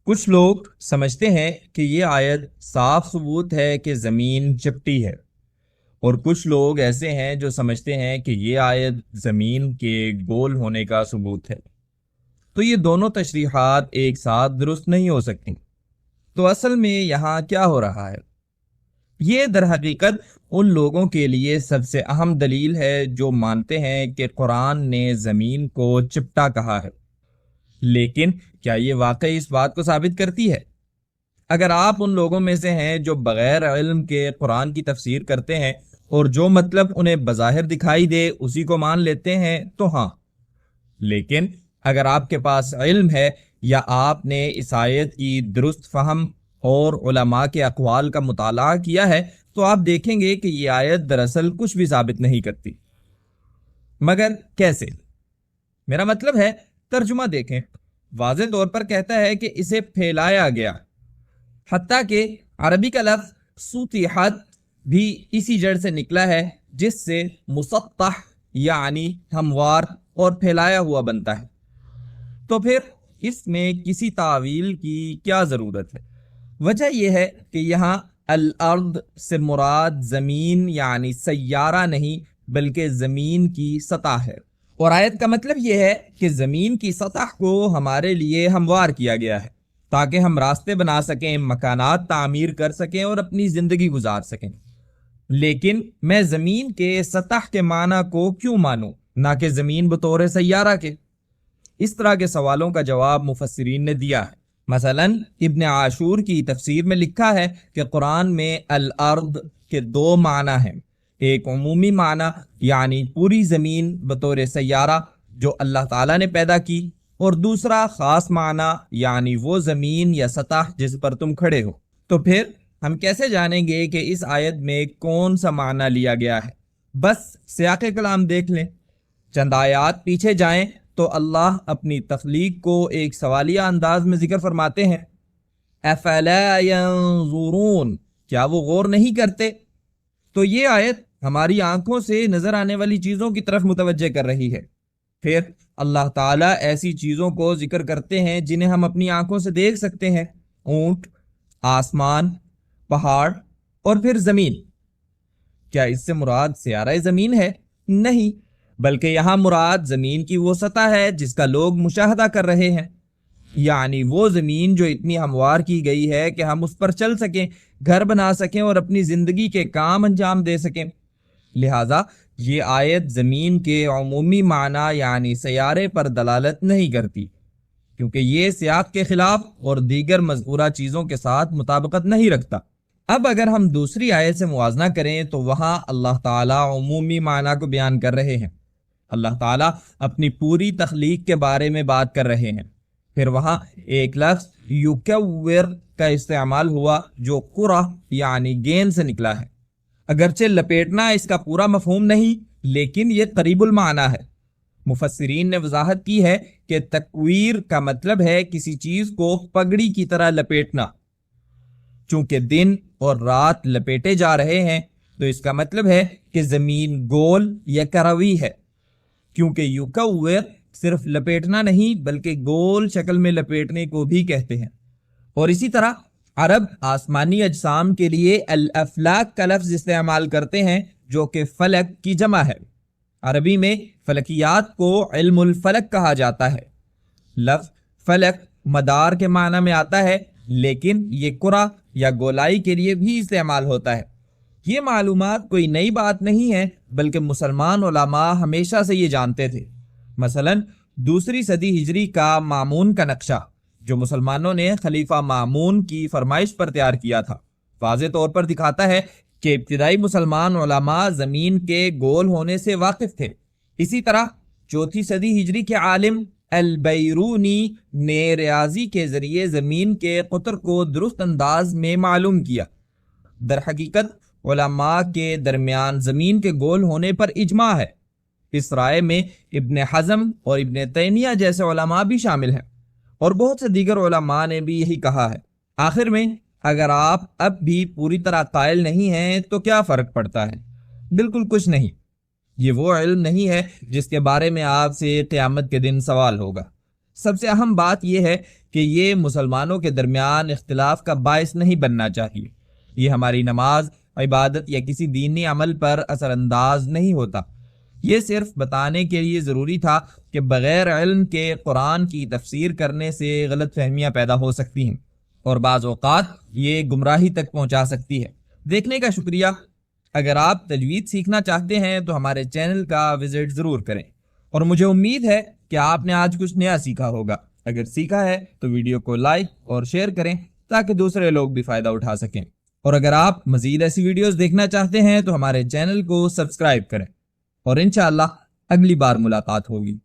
کچھ لوگ سمجھتے ہیں کہ یہ آیت صاف ثبوت ہے کہ زمین چپٹی ہے، اور کچھ لوگ ایسے ہیں جو سمجھتے ہیں کہ یہ آیت زمین کے گول ہونے کا ثبوت ہے۔ تو یہ دونوں تشریحات ایک ساتھ درست نہیں ہو سکتی۔ تو اصل میں یہاں کیا ہو رہا ہے؟ یہ در حقیقت ان لوگوں کے لیے سب سے اہم دلیل ہے جو مانتے ہیں کہ قرآن نے زمین کو چپٹا کہا ہے۔ لیکن کیا یہ واقعی اس بات کو ثابت کرتی ہے؟ اگر آپ ان لوگوں میں سے ہیں جو بغیر علم کے قرآن کی تفسیر کرتے ہیں اور جو مطلب انہیں بظاہر دکھائی دے اسی کو مان لیتے ہیں تو ہاں، لیکن اگر آپ کے پاس علم ہے یا آپ نے اس آیت کی درست فہم اور علماء کے اقوال کا مطالعہ کیا ہے تو آپ دیکھیں گے کہ یہ آیت دراصل کچھ بھی ثابت نہیں کرتی۔ مگر کیسے؟ میرا مطلب ہے ترجمہ دیکھیں، واضح طور پر کہتا ہے کہ اسے پھیلایا گیا، حتیٰ کہ عربی کا لفظ سطحت بھی اسی جڑ سے نکلا ہے جس سے مسطح یعنی ہموار اور پھیلایا ہوا بنتا ہے۔ تو پھر اس میں کسی تعویل کی کیا ضرورت ہے؟ وجہ یہ ہے کہ یہاں الارض سے مراد زمین یعنی سیارہ نہیں بلکہ زمین کی سطح ہے، اور آیت کا مطلب یہ ہے کہ زمین کی سطح کو ہمارے لیے ہموار کیا گیا ہے تاکہ ہم راستے بنا سکیں، مکانات تعمیر کر سکیں اور اپنی زندگی گزار سکیں۔ لیکن میں زمین کے سطح کے معنی کو کیوں مانوں نہ کہ زمین بطور سیارہ کے؟ اس طرح کے سوالوں کا جواب مفسرین نے دیا ہے۔ مثلا ابن عاشور کی تفسیر میں لکھا ہے کہ قرآن میں الارض کے دو معنی ہیں، ایک عمومی معنی یعنی پوری زمین بطور سیارہ جو اللہ تعالیٰ نے پیدا کی، اور دوسرا خاص معنی یعنی وہ زمین یا سطح جس پر تم کھڑے ہو۔ تو پھر ہم کیسے جانیں گے کہ اس آیت میں کون سا معنی لیا گیا ہے؟ بس سیاق کلام دیکھ لیں، چند آیات پیچھے جائیں تو اللہ اپنی تخلیق کو ایک سوالیہ انداز میں ذکر فرماتے ہیں، افلا ینظرون، کیا وہ غور نہیں کرتے؟ تو یہ آیت ہماری آنکھوں سے نظر آنے والی چیزوں کی طرف متوجہ کر رہی ہے۔ پھر اللہ تعالیٰ ایسی چیزوں کو ذکر کرتے ہیں جنہیں ہم اپنی آنکھوں سے دیکھ سکتے ہیں، اونٹ، آسمان، پہاڑ اور پھر زمین۔ کیا اس سے مراد سیارہ زمین ہے؟ نہیں، بلکہ یہاں مراد زمین کی وہ سطح ہے جس کا لوگ مشاہدہ کر رہے ہیں، یعنی وہ زمین جو اتنی ہموار کی گئی ہے کہ ہم اس پر چل سکیں، گھر بنا سکیں اور اپنی زندگی کے کام انجام دے سکیں۔ لہٰذا یہ آیت زمین کے عمومی معنی یعنی سیارے پر دلالت نہیں کرتی، کیونکہ یہ سیاق کے خلاف اور دیگر مذکورہ چیزوں کے ساتھ مطابقت نہیں رکھتا۔ اب اگر ہم دوسری آیت سے موازنہ کریں تو وہاں اللہ تعالیٰ عمومی معنی کو بیان کر رہے ہیں، اللہ تعالیٰ اپنی پوری تخلیق کے بارے میں بات کر رہے ہیں۔ پھر وہاں ایک لفظ یکور کا استعمال ہوا جو قرہ یعنی گیند سے نکلا ہے۔ اگرچہ لپیٹنا اس کا پورا مفہوم نہیں، لیکن یہ قریب المعنی ہے۔ مفسرین نے وضاحت کی ہے کہ تکویر کا مطلب ہے کسی چیز کو پگڑی کی طرح لپیٹنا۔ چونکہ دن اور رات لپیٹے جا رہے ہیں تو اس کا مطلب ہے کہ زمین گول یا کروی ہے، کیونکہ یکور صرف لپیٹنا نہیں بلکہ گول شکل میں لپیٹنے کو بھی کہتے ہیں۔ اور اسی طرح عرب آسمانی اجسام کے لیے الافلاک کا لفظ استعمال کرتے ہیں جو کہ فلک کی جمع ہے۔ عربی میں فلکیات کو علم الفلک کہا جاتا ہے۔ لفظ فلک مدار کے معنی میں آتا ہے، لیکن یہ کرہ یا گولائی کے لیے بھی استعمال ہوتا ہے۔ یہ معلومات کوئی نئی بات نہیں ہے بلکہ مسلمان علماء ہمیشہ سے یہ جانتے تھے۔ مثلا دوسری صدی ہجری کا مامون کا نقشہ جو مسلمانوں نے خلیفہ مامون کی فرمائش پر تیار کیا تھا، واضح طور پر دکھاتا ہے کہ ابتدائی مسلمان علماء زمین کے گول ہونے سے واقف تھے۔ اسی طرح چوتھی صدی ہجری کے عالم البیرونی نے ریاضی کے ذریعے زمین کے قطر کو درست انداز میں معلوم کیا۔ در حقیقت علماء کے درمیان زمین کے گول ہونے پر اجماع ہے۔ اس رائے میں ابن حزم اور ابن تیمیہ جیسے علماء بھی شامل ہیں، اور بہت سے دیگر علماء نے بھی یہی کہا ہے۔ آخر میں اگر آپ اب بھی پوری طرح قائل نہیں ہیں تو کیا فرق پڑتا ہے؟ بالکل کچھ نہیں۔ یہ وہ علم نہیں ہے جس کے بارے میں آپ سے قیامت کے دن سوال ہوگا۔ سب سے اہم بات یہ ہے کہ یہ مسلمانوں کے درمیان اختلاف کا باعث نہیں بننا چاہیے۔ یہ ہماری نماز، عبادت یا کسی دینی عمل پر اثر انداز نہیں ہوتا۔ یہ صرف بتانے کے لیے ضروری تھا کہ بغیر علم کے قرآن کی تفسیر کرنے سے غلط فہمیاں پیدا ہو سکتی ہیں اور بعض اوقات یہ گمراہی تک پہنچا سکتی ہے۔ دیکھنے کا شکریہ۔ اگر آپ تجوید سیکھنا چاہتے ہیں تو ہمارے چینل کا وزٹ ضرور کریں، اور مجھے امید ہے کہ آپ نے آج کچھ نیا سیکھا ہوگا۔ اگر سیکھا ہے تو ویڈیو کو لائک اور شیئر کریں تاکہ دوسرے لوگ بھی فائدہ اٹھا سکیں، اور اگر آپ مزید ایسی ویڈیوز دیکھنا چاہتے ہیں تو ہمارے چینل کو سبسکرائب کریں، اور انشاءاللہ اگلی بار ملاقات ہوگی۔